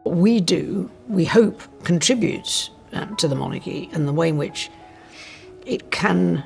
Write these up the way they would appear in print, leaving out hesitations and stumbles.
we hope, contributes to the monarchy and the way in which it can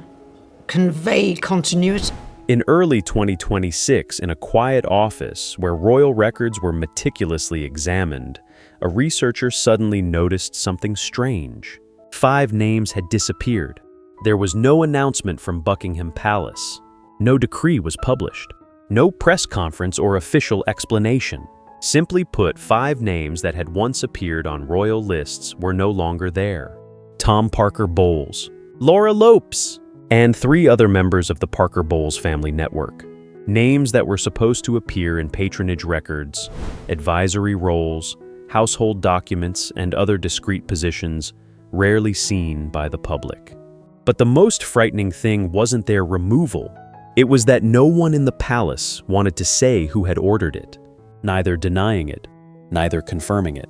convey continuity. In early 2026, in a quiet office where royal records were meticulously examined, a researcher suddenly noticed something strange. 5 names had disappeared. There was no announcement from Buckingham Palace. No decree was published. No press conference or official explanation. Simply put, 5 names that had once appeared on royal lists were no longer there. Tom Parker Bowles, Laura Lopes, and 3 other members of the Parker Bowles family network. Names that were supposed to appear in patronage records, advisory roles, household documents, and other discreet positions rarely seen by the public. But the most frightening thing wasn't their removal. It was that no one in the palace wanted to say who had ordered it, neither denying it, neither confirming it.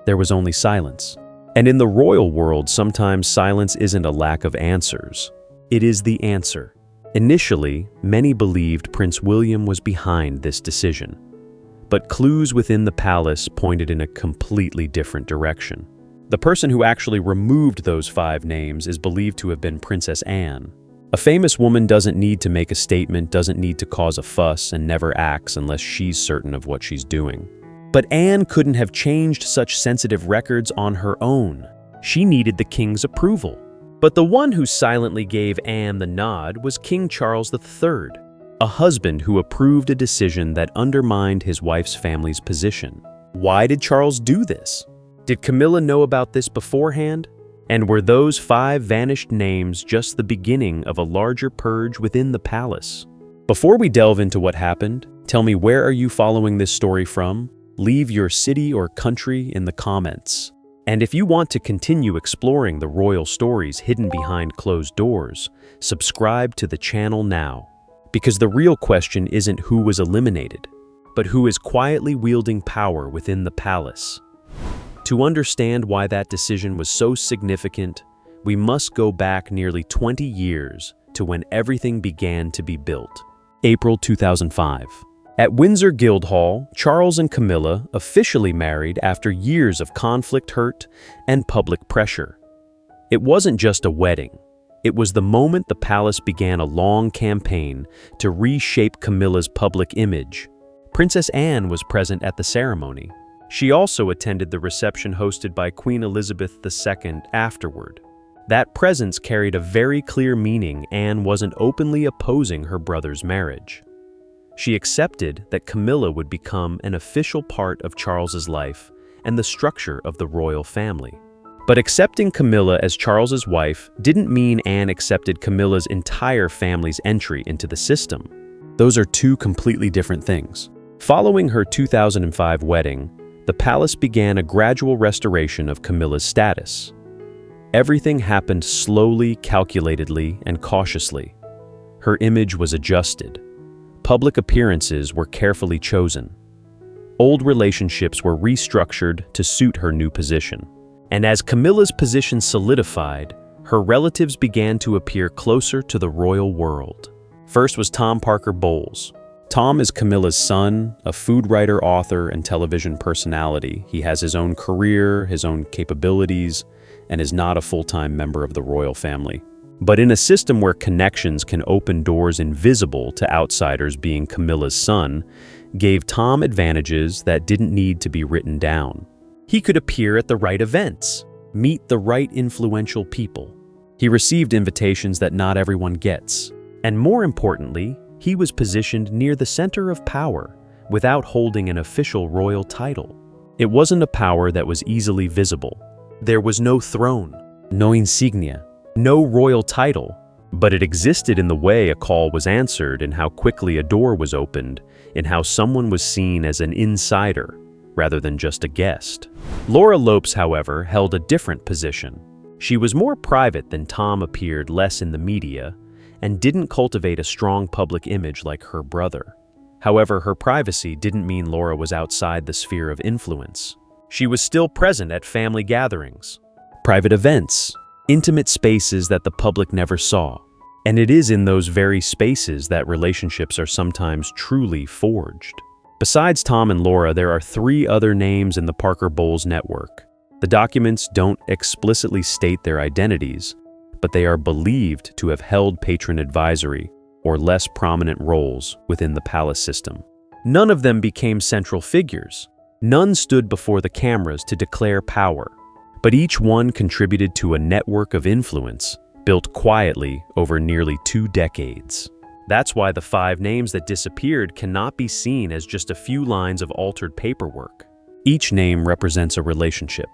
There was only silence. And in the royal world, sometimes silence isn't a lack of answers. It is the answer. Initially, many believed Prince William was behind this decision. But clues within the palace pointed in a completely different direction. The person who actually removed those 5 names is believed to have been Princess Anne. A famous woman doesn't need to make a statement, doesn't need to cause a fuss, and never acts unless she's certain of what she's doing. But Anne couldn't have changed such sensitive records on her own. She needed the king's approval. But the one who silently gave Anne the nod was King Charles III, a husband who approved a decision that undermined his wife's family's position. Why did Charles do this? Did Camilla know about this beforehand? And were those 5 vanished names just the beginning of a larger purge within the palace? Before we delve into what happened, tell me, where are you following this story from? Leave your city or country in the comments. And if you want to continue exploring the royal stories hidden behind closed doors, subscribe to the channel now. Because the real question isn't who was eliminated, but who is quietly wielding power within the palace. To understand why that decision was so significant, we must go back nearly 20 years to when everything began to be built. April 2005. At Windsor Guildhall, Charles and Camilla officially married after years of conflict, hurt, and public pressure. It wasn't just a wedding. It was the moment the palace began a long campaign to reshape Camilla's public image. Princess Anne was present at the ceremony. She also attended the reception hosted by Queen Elizabeth II afterward. That presence carried a very clear meaning. Anne wasn't openly opposing her brother's marriage. She accepted that Camilla would become an official part of Charles's life and the structure of the royal family. But accepting Camilla as Charles's wife didn't mean Anne accepted Camilla's entire family's entry into the system. Those are 2 completely different things. Following her 2005 wedding, the palace began a gradual restoration of Camilla's status. Everything happened slowly, calculatedly, and cautiously. Her image was adjusted. Public appearances were carefully chosen. Old relationships were restructured to suit her new position. And as Camilla's position solidified, her relatives began to appear closer to the royal world. First was Tom Parker Bowles. Tom is Camilla's son, a food writer, author, and television personality. He has his own career, his own capabilities, and is not a full-time member of the royal family. But in a system where connections can open doors invisible to outsiders, being Camilla's son gave Tom advantages that didn't need to be written down. He could appear at the right events, meet the right influential people. He received invitations that not everyone gets. And more importantly, he was positioned near the center of power without holding an official royal title. It wasn't a power that was easily visible. There was no throne, no insignia, no royal title, but it existed in the way a call was answered, in how quickly a door was opened, in how someone was seen as an insider rather than just a guest. Laura Lopes, however, held a different position. She was more private than Tom, appeared less in the media, and didn't cultivate a strong public image like her brother. However, her privacy didn't mean Laura was outside the sphere of influence. She was still present at family gatherings, private events, intimate spaces that the public never saw. And it is in those very spaces that relationships are sometimes truly forged. Besides Tom and Laura, there are 3 other names in the Parker-Bowles network. The documents don't explicitly state their identities, but they are believed to have held patron advisory or less prominent roles within the palace system. None of them became central figures. None stood before the cameras to declare power, but each one contributed to a network of influence built quietly over nearly 2 decades. That's why the 5 names that disappeared cannot be seen as just a few lines of altered paperwork. Each name represents a relationship.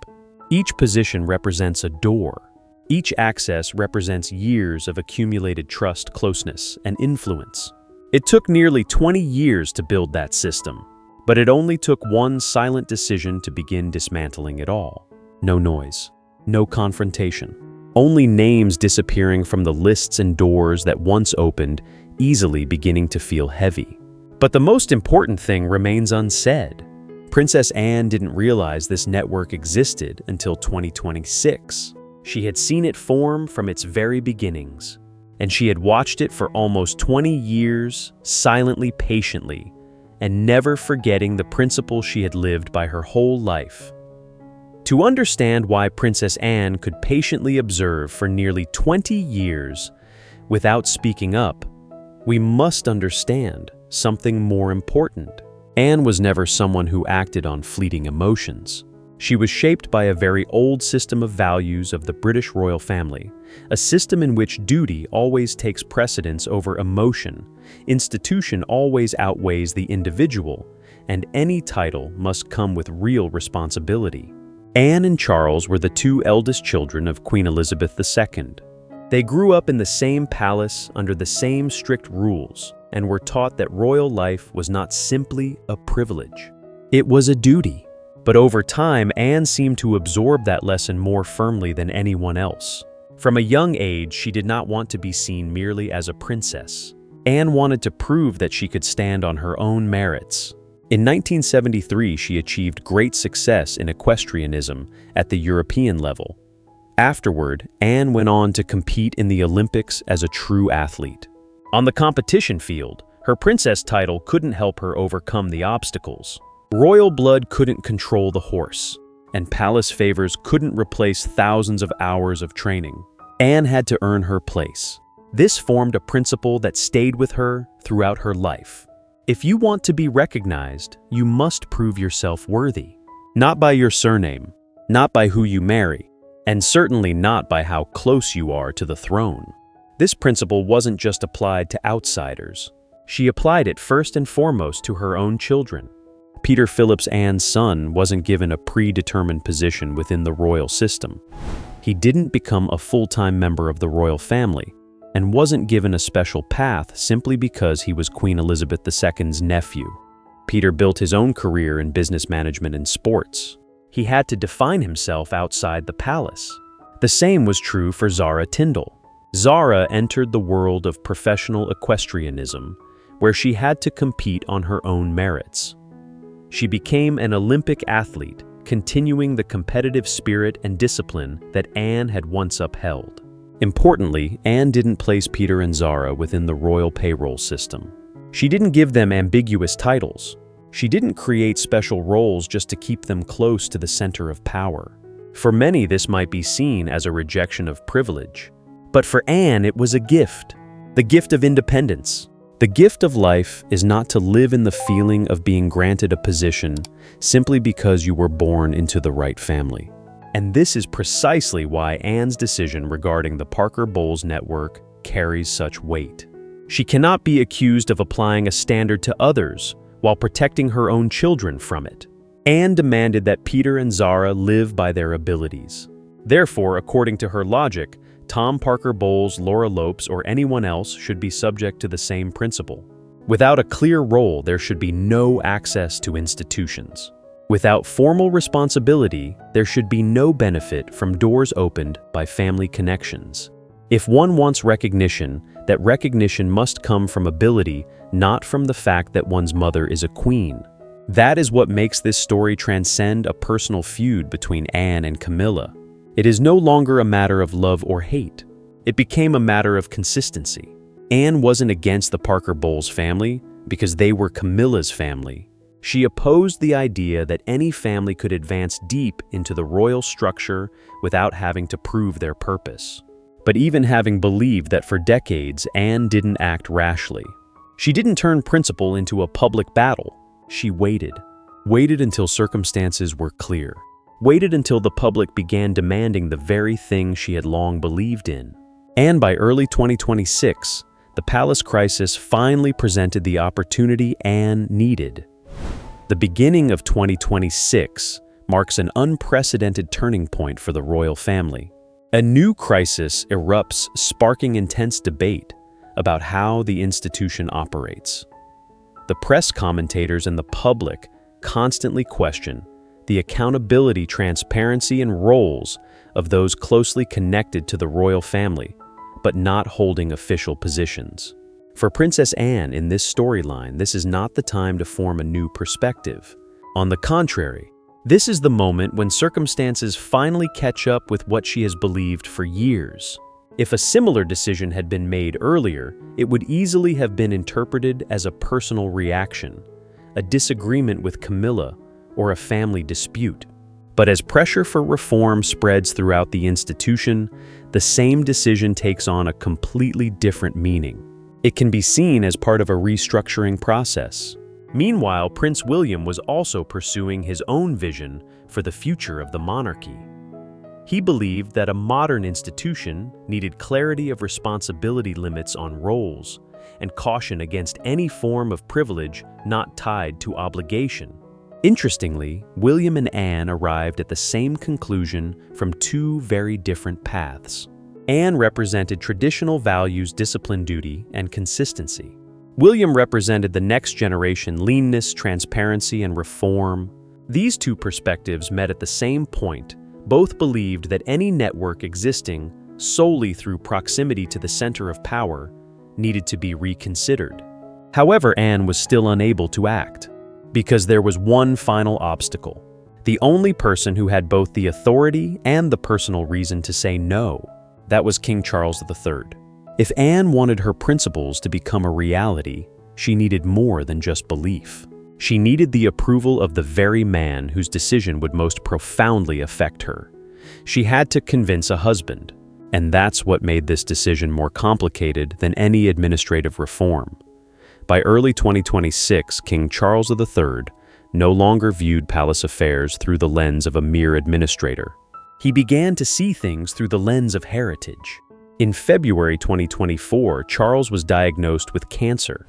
Each position represents a door. Each access represents years of accumulated trust, closeness, and influence. It took nearly 20 years to build that system, but it only took one silent decision to begin dismantling it all. No noise, no confrontation, only names disappearing from the lists and doors that once opened, easily beginning to feel heavy. But the most important thing remains unsaid. Princess Anne didn't realize this network existed until 2026. She had seen it form from its very beginnings, and she had watched it for almost 20 years, silently, patiently, and never forgetting the principles she had lived by her whole life. To understand why Princess Anne could patiently observe for nearly 20 years without speaking up, we must understand something more important. Anne was never someone who acted on fleeting emotions. She was shaped by a very old system of values of the British royal family, a system in which duty always takes precedence over emotion, institution always outweighs the individual, and any title must come with real responsibility. Anne and Charles were the 2 eldest children of Queen Elizabeth II. They grew up in the same palace under the same strict rules and were taught that royal life was not simply a privilege. It was a duty. But over time, Anne seemed to absorb that lesson more firmly than anyone else. From a young age, she did not want to be seen merely as a princess. Anne wanted to prove that she could stand on her own merits. In 1973, she achieved great success in equestrianism at the European level. Afterward, Anne went on to compete in the Olympics as a true athlete. On the competition field, her princess title couldn't help her overcome the obstacles. Royal blood couldn't control the horse, and palace favors couldn't replace thousands of hours of training. Anne had to earn her place. This formed a principle that stayed with her throughout her life. If you want to be recognized, you must prove yourself worthy. Not by your surname, not by who you marry, and certainly not by how close you are to the throne. This principle wasn't just applied to outsiders. She applied it first and foremost to her own children. Peter Phillips, Anne's son, wasn't given a predetermined position within the royal system. He didn't become a full-time member of the royal family, and wasn't given a special path simply because he was Queen Elizabeth II's nephew. Peter built his own career in business management and sports. He had to define himself outside the palace. The same was true for Zara Tindall. Zara entered the world of professional equestrianism, where she had to compete on her own merits. She became an Olympic athlete, continuing the competitive spirit and discipline that Anne had once upheld. Importantly, Anne didn't place Peter and Zara within the royal payroll system. She didn't give them ambiguous titles. She didn't create special roles just to keep them close to the center of power. For many, this might be seen as a rejection of privilege. But for Anne, it was a gift. The gift of independence. The gift of life is not to live in the feeling of being granted a position simply because you were born into the right family. And this is precisely why Anne's decision regarding the Parker-Bowles network carries such weight. She cannot be accused of applying a standard to others while protecting her own children from it. Anne demanded that Peter and Zara live by their abilities. Therefore, according to her logic, Tom Parker-Bowles, Laura Lopes, or anyone else should be subject to the same principle. Without a clear role, there should be no access to institutions. Without formal responsibility, there should be no benefit from doors opened by family connections. If one wants recognition, that recognition must come from ability, not from the fact that one's mother is a queen. That is what makes this story transcend a personal feud between Anne and Camilla. It is no longer a matter of love or hate. It became a matter of consistency. Anne wasn't against the Parker-Bowles family because they were Camilla's family. She opposed the idea that any family could advance deep into the royal structure without having to prove their purpose. But even having believed that for decades Anne didn't act rashly, she didn't turn principle into a public battle. She waited. Waited until circumstances were clear. Waited until the public began demanding the very thing she had long believed in. And by early 2026, the palace crisis finally presented the opportunity Anne needed. The beginning of 2026 marks an unprecedented turning point for the royal family. A new crisis erupts, sparking intense debate about how the institution operates. The press commentators and the public constantly question the accountability, transparency, and roles of those closely connected to the royal family, but not holding official positions. For Princess Anne in this storyline, this is not the time to form a new perspective. On the contrary, this is the moment when circumstances finally catch up with what she has believed for years. If a similar decision had been made earlier, it would easily have been interpreted as a personal reaction, a disagreement with Camilla, or a family dispute. But as pressure for reform spreads throughout the institution, the same decision takes on a completely different meaning. It can be seen as part of a restructuring process. Meanwhile, Prince William was also pursuing his own vision for the future of the monarchy. He believed that a modern institution needed clarity of responsibility limits on roles and caution against any form of privilege not tied to obligation. Interestingly, William and Anne arrived at the same conclusion from two very different paths. Anne represented traditional values, discipline, duty, and consistency. William represented the next generation, leanness, transparency, and reform. These two perspectives met at the same point. Both believed that any network existing solely through proximity to the center of power needed to be reconsidered. However, Anne was still unable to act, because there was one final obstacle. The only person who had both the authority and the personal reason to say no. That was King Charles III. If Anne wanted her principles to become a reality, she needed more than just belief. She needed the approval of the very man whose decision would most profoundly affect her. She had to convince a husband, and that's what made this decision more complicated than any administrative reform. By early 2026, King Charles III no longer viewed palace affairs through the lens of a mere administrator. He began to see things through the lens of heritage. In February 2024, Charles was diagnosed with cancer.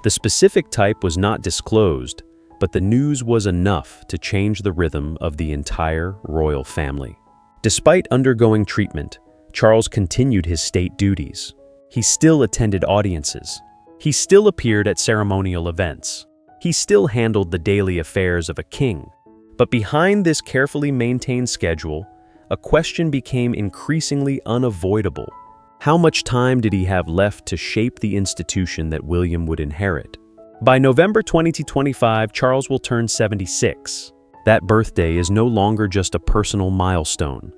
The specific type was not disclosed, but the news was enough to change the rhythm of the entire royal family. Despite undergoing treatment, Charles continued his state duties. He still attended audiences. He still appeared at ceremonial events. He still handled the daily affairs of a king. But behind this carefully maintained schedule, a question became increasingly unavoidable. How much time did he have left to shape the institution that William would inherit? By November 2025, Charles will turn 76. That birthday is no longer just a personal milestone.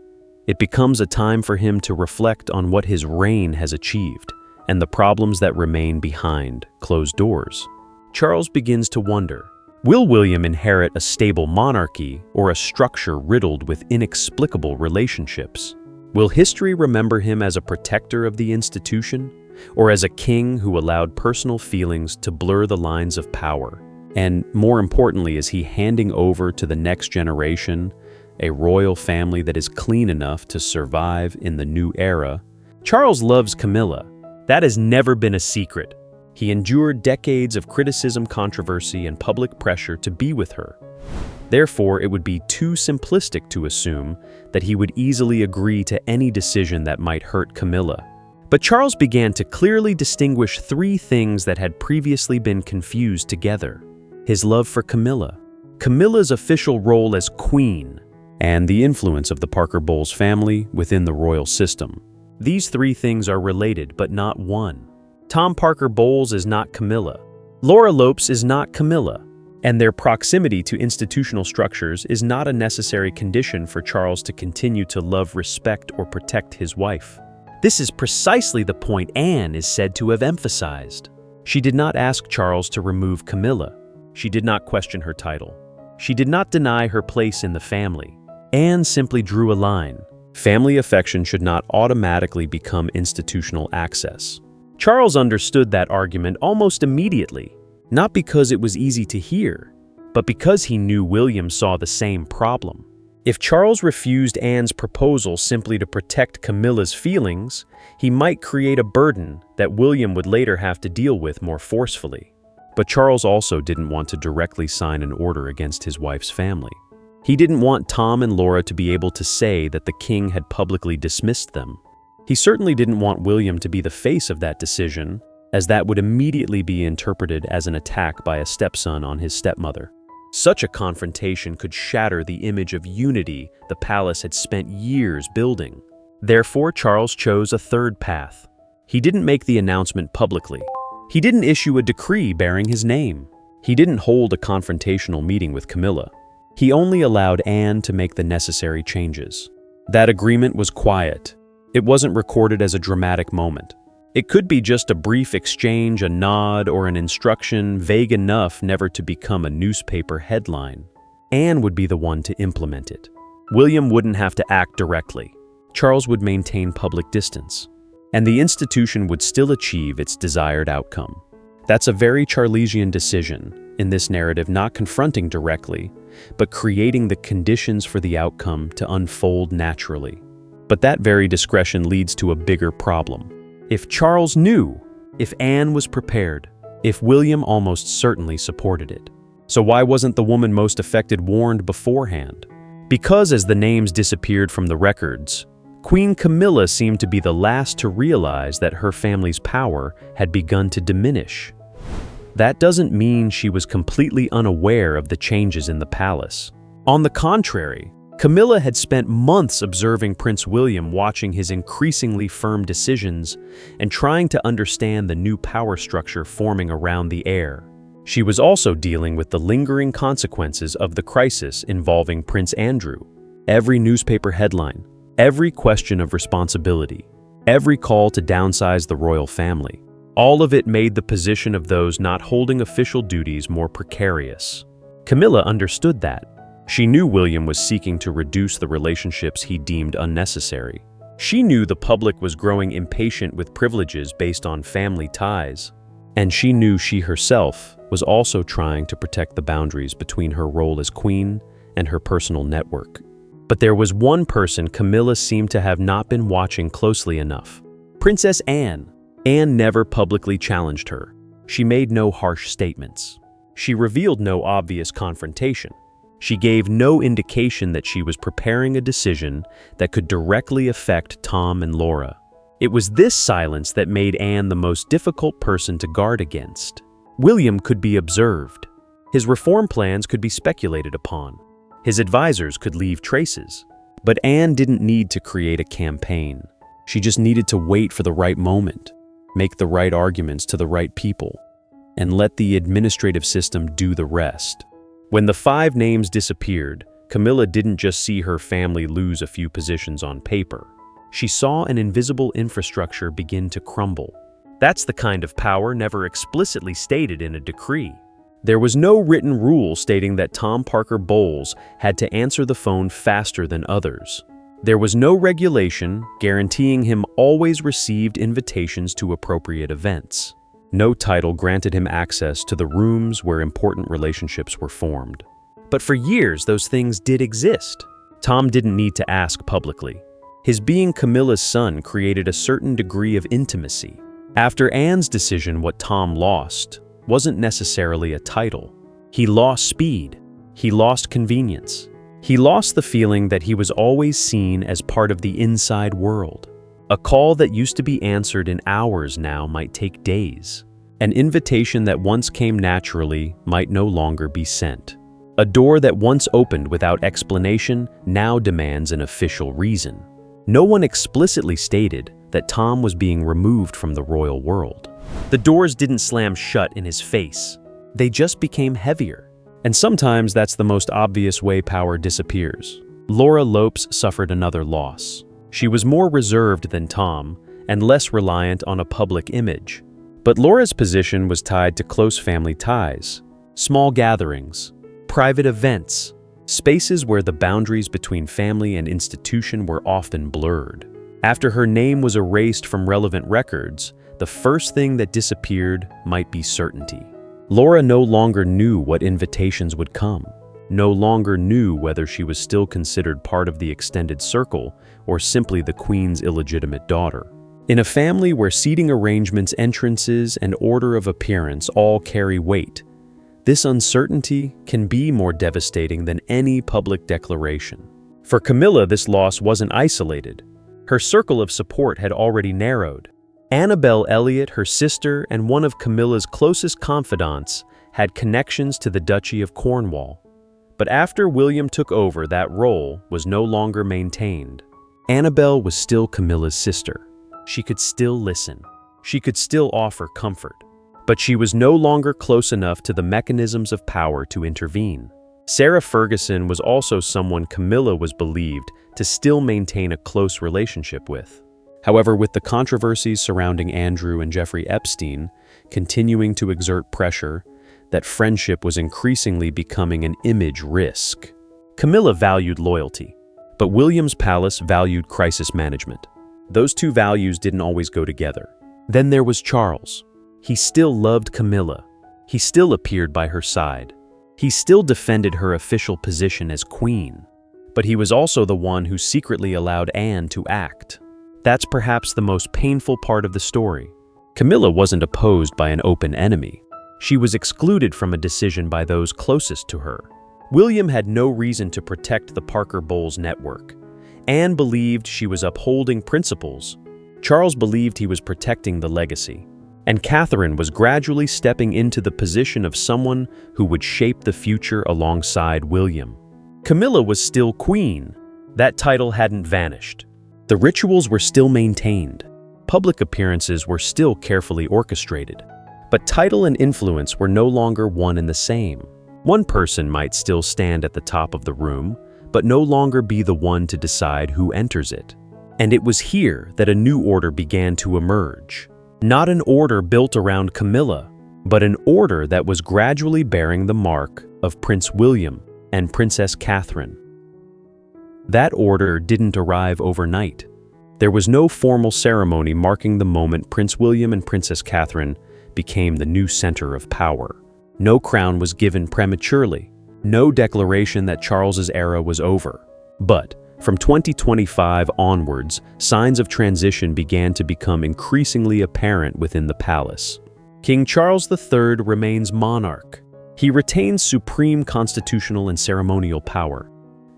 It becomes a time for him to reflect on what his reign has achieved and the problems that remain behind closed doors. Charles begins to wonder, will William inherit a stable monarchy or a structure riddled with inexplicable relationships? Will history remember him as a protector of the institution, or as a king who allowed personal feelings to blur the lines of power? And more importantly, is he handing over to the next generation a royal family that is clean enough to survive in the new era? Charles loves Camilla. That has never been a secret. He endured decades of criticism, controversy, and public pressure to be with her. Therefore, it would be too simplistic to assume that he would easily agree to any decision that might hurt Camilla. But Charles began to clearly distinguish three things that had previously been confused together: his love for Camilla, Camilla's official role as queen, and the influence of the Parker Bowles family within the royal system. These three things are related, but not one. Tom Parker Bowles is not Camilla. Laura Lopes is not Camilla. And their proximity to institutional structures is not a necessary condition for Charles to continue to love, respect, or protect his wife. This is precisely the point Anne is said to have emphasized. She did not ask Charles to remove Camilla. She did not question her title. She did not deny her place in the family. Anne simply drew a line. Family affection should not automatically become institutional access. Charles understood that argument almost immediately, not because it was easy to hear, but because he knew William saw the same problem. If Charles refused Anne's proposal simply to protect Camilla's feelings, he might create a burden that William would later have to deal with more forcefully. But Charles also didn't want to directly sign an order against his wife's family. He didn't want Tom and Laura to be able to say that the king had publicly dismissed them. He certainly didn't want William to be the face of that decision, as that would immediately be interpreted as an attack by a stepson on his stepmother. Such a confrontation could shatter the image of unity the palace had spent years building. Therefore, Charles chose a third path. He didn't make the announcement publicly. He didn't issue a decree bearing his name. He didn't hold a confrontational meeting with Camilla. He only allowed Anne to make the necessary changes. That agreement was quiet. It wasn't recorded as a dramatic moment. It could be just a brief exchange, a nod, or an instruction vague enough never to become a newspaper headline. Anne would be the one to implement it. William wouldn't have to act directly. Charles would maintain public distance, and the institution would still achieve its desired outcome. That's a very Charlesian decision, in this narrative not confronting directly, but creating the conditions for the outcome to unfold naturally. But that very discretion leads to a bigger problem. If Charles knew, if Anne was prepared, if William almost certainly supported it. So why wasn't the woman most affected warned beforehand? Because as the names disappeared from the records, Queen Camilla seemed to be the last to realize that her family's power had begun to diminish. That doesn't mean she was completely unaware of the changes in the palace. On the contrary, Camilla had spent months observing Prince William, watching his increasingly firm decisions and trying to understand the new power structure forming around the heir. She was also dealing with the lingering consequences of the crisis involving Prince Andrew. Every newspaper headline, every question of responsibility, every call to downsize the royal family, all of it made the position of those not holding official duties more precarious. Camilla understood that. She knew William was seeking to reduce the relationships he deemed unnecessary. She knew the public was growing impatient with privileges based on family ties. And she knew she herself was also trying to protect the boundaries between her role as queen and her personal network. But there was one person Camilla seemed to have not been watching closely enough. Princess Anne. Anne never publicly challenged her. She made no harsh statements. She revealed no obvious confrontation. She gave no indication that she was preparing a decision that could directly affect Tom and Laura. It was this silence that made Anne the most difficult person to guard against. William could be observed. His reform plans could be speculated upon. His advisors could leave traces. But Anne didn't need to create a campaign. She just needed to wait for the right moment, make the right arguments to the right people, and let the administrative system do the rest. When the 5 names disappeared, Camilla didn't just see her family lose a few positions on paper. She saw an invisible infrastructure begin to crumble. That's the kind of power never explicitly stated in a decree. There was no written rule stating that Tom Parker Bowles had to answer the phone faster than others. There was no regulation guaranteeing him always received invitations to appropriate events. No title granted him access to the rooms where important relationships were formed. But for years, those things did exist. Tom didn't need to ask publicly. His being Camilla's son created a certain degree of intimacy. After Anne's decision, what Tom lost wasn't necessarily a title. He lost speed. He lost convenience. He lost the feeling that he was always seen as part of the inside world. A call that used to be answered in hours now might take days. An invitation that once came naturally might no longer be sent. A door that once opened without explanation now demands an official reason. No one explicitly stated that Tom was being removed from the royal world. The doors didn't slam shut in his face. They just became heavier. And sometimes that's the most obvious way power disappears. Laura Lopes suffered another loss. She was more reserved than Tom and less reliant on a public image. But Laura's position was tied to close family ties. small gatherings, private events, spaces where the boundaries between family and institution were often blurred. After her name was erased from relevant records, the first thing that disappeared might be certainty. Laura no longer knew what invitations would come, no longer knew whether she was still considered part of the extended circle or simply the Queen's illegitimate daughter. In a family where seating arrangements, entrances, and order of appearance all carry weight, this uncertainty can be more devastating than any public declaration. For Camilla, this loss wasn't isolated. Her circle of support had already narrowed. Annabel Elliot, her sister, and one of Camilla's closest confidants had connections to the Duchy of Cornwall. But after William took over, that role was no longer maintained. Annabel was still Camilla's sister. She could still listen. She could still offer comfort. But she was no longer close enough to the mechanisms of power to intervene. Sarah Ferguson was also someone Camilla was believed to still maintain a close relationship with. However, with the controversies surrounding Andrew and Jeffrey Epstein continuing to exert pressure, that friendship was increasingly becoming an image risk. Camilla valued loyalty, but William's palace valued crisis management. Those two values didn't always go together. Then there was Charles. He still loved Camilla. He still appeared by her side. He still defended her official position as queen. But he was also the one who secretly allowed Anne to act. That's perhaps the most painful part of the story. Camilla wasn't opposed by an open enemy. She was excluded from a decision by those closest to her. William had no reason to protect the Parker Bowles network. Anne believed she was upholding principles. Charles believed he was protecting the legacy. And Catherine was gradually stepping into the position of someone who would shape the future alongside William. Camilla was still queen. That title hadn't vanished. The rituals were still maintained. Public appearances were still carefully orchestrated. But title and influence were no longer one and the same. One person might still stand at the top of the room, but no longer be the one to decide who enters it. And it was here that a new order began to emerge. Not an order built around Camilla, but an order that was gradually bearing the mark of Prince William and Princess Catherine. That order didn't arrive overnight. There was no formal ceremony marking the moment Prince William and Princess Catherine became the new center of power. No crown was given prematurely. No declaration that Charles's era was over. But from 2025 onwards, signs of transition began to become increasingly apparent within the palace. King Charles III remains monarch. He retains supreme constitutional and ceremonial power.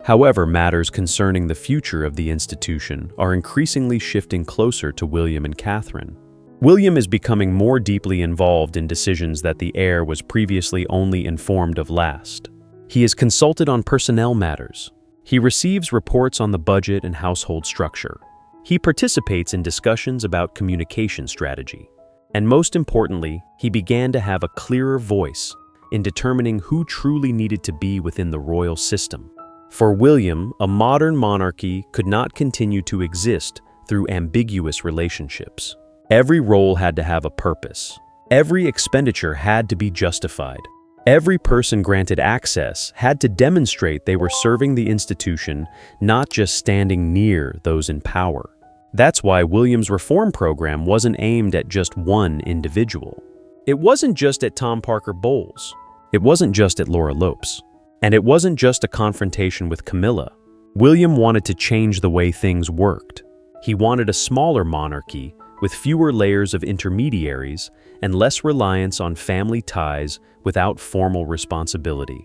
However, matters concerning the future of the institution are increasingly shifting closer to William and Catherine. William is becoming more deeply involved in decisions that the heir was previously only informed of last. He is consulted on personnel matters. He receives reports on the budget and household structure. He participates in discussions about communication strategy. And most importantly, he began to have a clearer voice in determining who truly needed to be within the royal system. For William, a modern monarchy could not continue to exist through ambiguous relationships. Every role had to have a purpose. Every expenditure had to be justified. Every person granted access had to demonstrate they were serving the institution, not just standing near those in power. That's why William's reform program wasn't aimed at just one individual. It wasn't just at Tom Parker Bowles. It wasn't just at Laura Lopes. And it wasn't just a confrontation with Camilla. William wanted to change the way things worked. He wanted a smaller monarchy with fewer layers of intermediaries and less reliance on family ties without formal responsibility.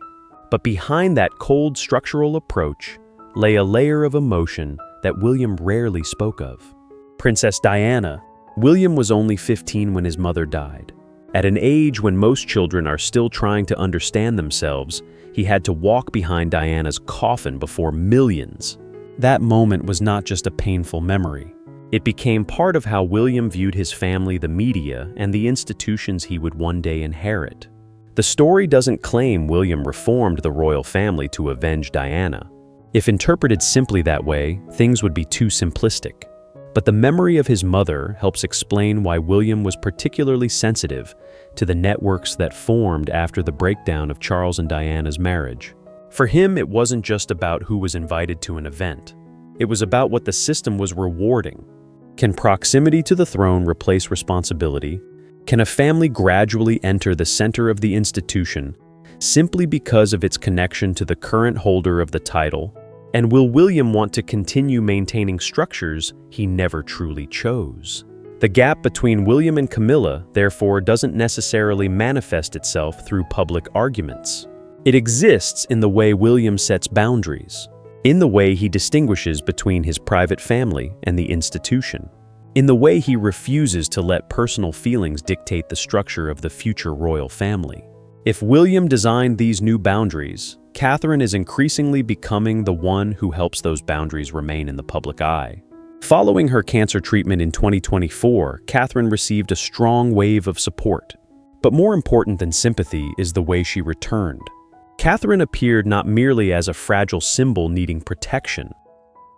But behind that cold structural approach lay a layer of emotion that William rarely spoke of. Princess Diana. William was only 15 when his mother died. At an age when most children are still trying to understand themselves, he had to walk behind Diana's coffin before millions. That moment was not just a painful memory. It became part of how William viewed his family, the media, and the institutions he would one day inherit. The story doesn't claim William reformed the royal family to avenge Diana. If interpreted simply that way, things would be too simplistic. But the memory of his mother helps explain why William was particularly sensitive to the networks that formed after the breakdown of Charles and Diana's marriage. For him, it wasn't just about who was invited to an event. It was about what the system was rewarding. Can proximity to the throne replace responsibility? Can a family gradually enter the center of the institution simply because of its connection to the current holder of the title? And will William want to continue maintaining structures he never truly chose? The gap between William and Camilla, therefore, doesn't necessarily manifest itself through public arguments. It exists in the way William sets boundaries, in the way he distinguishes between his private family and the institution, in the way he refuses to let personal feelings dictate the structure of the future royal family. If William designed these new boundaries, Catherine is increasingly becoming the one who helps those boundaries remain in the public eye. Following her cancer treatment in 2024, Catherine received a strong wave of support. But more important than sympathy is the way she returned. Catherine appeared not merely as a fragile symbol needing protection.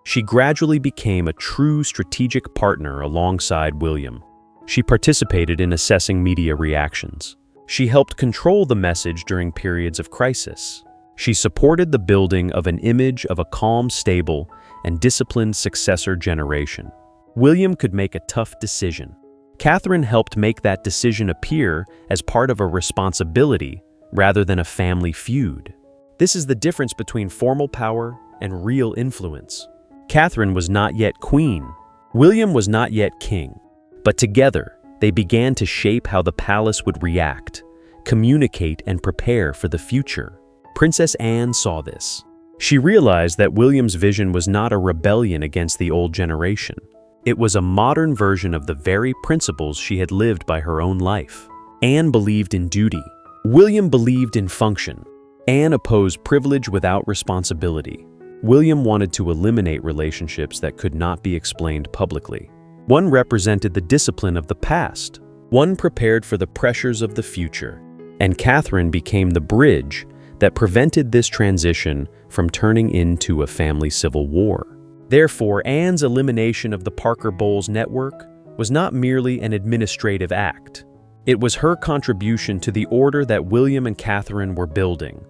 She gradually became a true strategic partner alongside William. She participated in assessing media reactions. She helped control the message during periods of crisis. She supported the building of an image of a calm, stable, and disciplined successor generation. William could make a tough decision. Catherine helped make that decision appear as part of a responsibility rather than a family feud. This is the difference between formal power and real influence. Catherine was not yet queen. William was not yet king. But together, they began to shape how the palace would react, communicate, and prepare for the future. Princess Anne saw this. She realized that William's vision was not a rebellion against the old generation. It was a modern version of the very principles she had lived by her own life. Anne believed in duty. William believed in function. Anne opposed privilege without responsibility. William wanted to eliminate relationships that could not be explained publicly. One represented the discipline of the past. One prepared for the pressures of the future. And Catherine became the bridge that prevented this transition from turning into a family civil war. Therefore, Anne's elimination of the Parker Bowles network was not merely an administrative act. It was her contribution to the order that William and Catherine were building.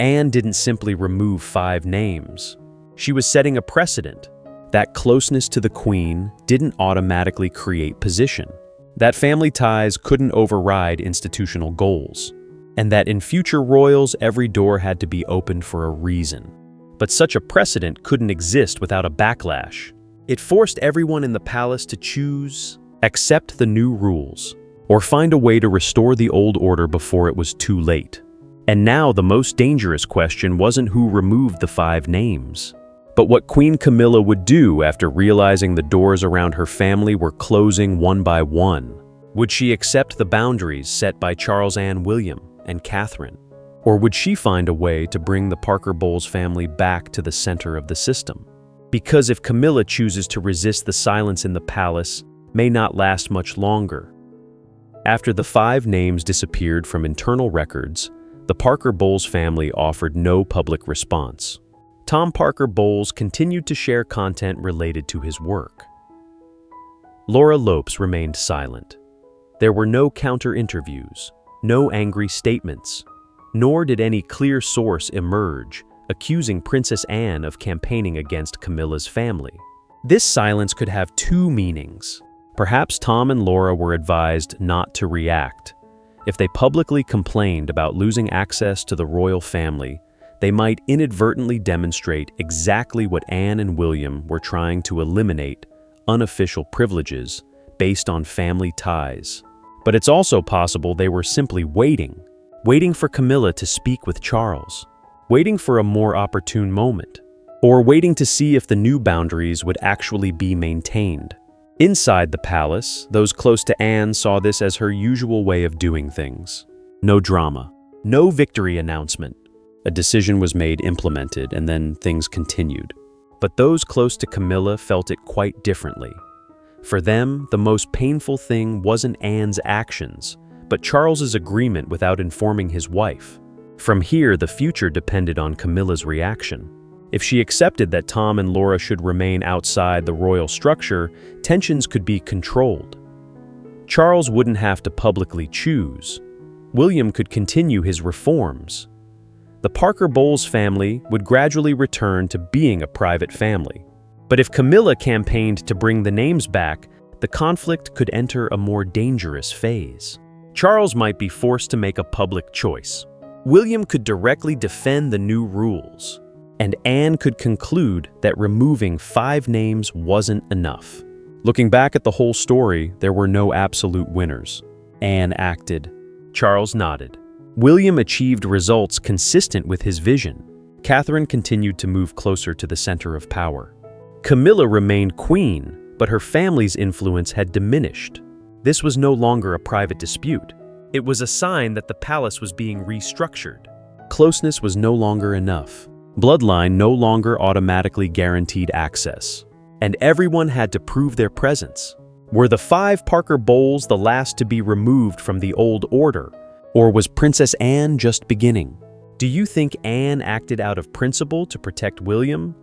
Anne didn't simply remove 5 names. She was setting a precedent. That closeness to the Queen didn't automatically create position. That family ties couldn't override institutional goals. And that in future royals, every door had to be opened for a reason. But such a precedent couldn't exist without a backlash. It forced everyone in the palace to choose, accept the new rules, or find a way to restore the old order before it was too late. And now the most dangerous question wasn't who removed the 5 names, but what Queen Camilla would do after realizing the doors around her family were closing one by one. Would she accept the boundaries set by Charles and William and Catherine? Or would she find a way to bring the Parker Bowles family back to the center of the system? Because if Camilla chooses to resist, the silence in the palace may not last much longer. After the 5 names disappeared from internal records, the Parker Bowles family offered no public response. Tom Parker Bowles continued to share content related to his work. Laura Lopes remained silent. There were no counter-interviews, no angry statements, nor did any clear source emerge accusing Princess Anne of campaigning against Camilla's family. This silence could have 2 meanings. Perhaps Tom and Laura were advised not to react. If they publicly complained about losing access to the royal family, they might inadvertently demonstrate exactly what Anne and William were trying to eliminate: unofficial privileges based on family ties. But it's also possible they were simply waiting for Camilla to speak with Charles, waiting for a more opportune moment, or waiting to see if the new boundaries would actually be maintained. Inside the palace, those close to Anne saw this as her usual way of doing things. No drama, no victory announcement. A decision was made, implemented, and then things continued. But those close to Camilla felt it quite differently. For them, the most painful thing wasn't Anne's actions, but Charles's agreement without informing his wife. From here, the future depended on Camilla's reaction. If she accepted that Tom and Laura should remain outside the royal structure, tensions could be controlled. Charles wouldn't have to publicly choose. William could continue his reforms. The Parker Bowles family would gradually return to being a private family. But if Camilla campaigned to bring the names back, the conflict could enter a more dangerous phase. Charles might be forced to make a public choice. William could directly defend the new rules, and Anne could conclude that removing 5 names wasn't enough. Looking back at the whole story, there were no absolute winners. Anne acted. Charles nodded. William achieved results consistent with his vision. Catherine continued to move closer to the center of power. Camilla remained queen, but her family's influence had diminished. This was no longer a private dispute. It was a sign that the palace was being restructured. Closeness was no longer enough. Bloodline no longer automatically guaranteed access, and everyone had to prove their presence. Were the 5 Parker Bowles the last to be removed from the old order, or was Princess Anne just beginning? Do you think Anne acted out of principle to protect William,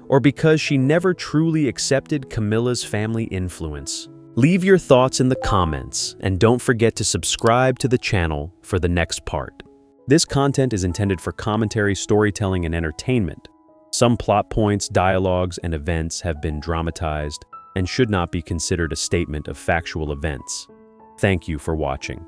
or because she never truly accepted Camilla's family influence? Leave your thoughts in the comments, and don't forget to subscribe to the channel for the next part. This content is intended for commentary, storytelling, and entertainment. Some plot points, dialogues, and events have been dramatized and should not be considered a statement of factual events. Thank you for watching.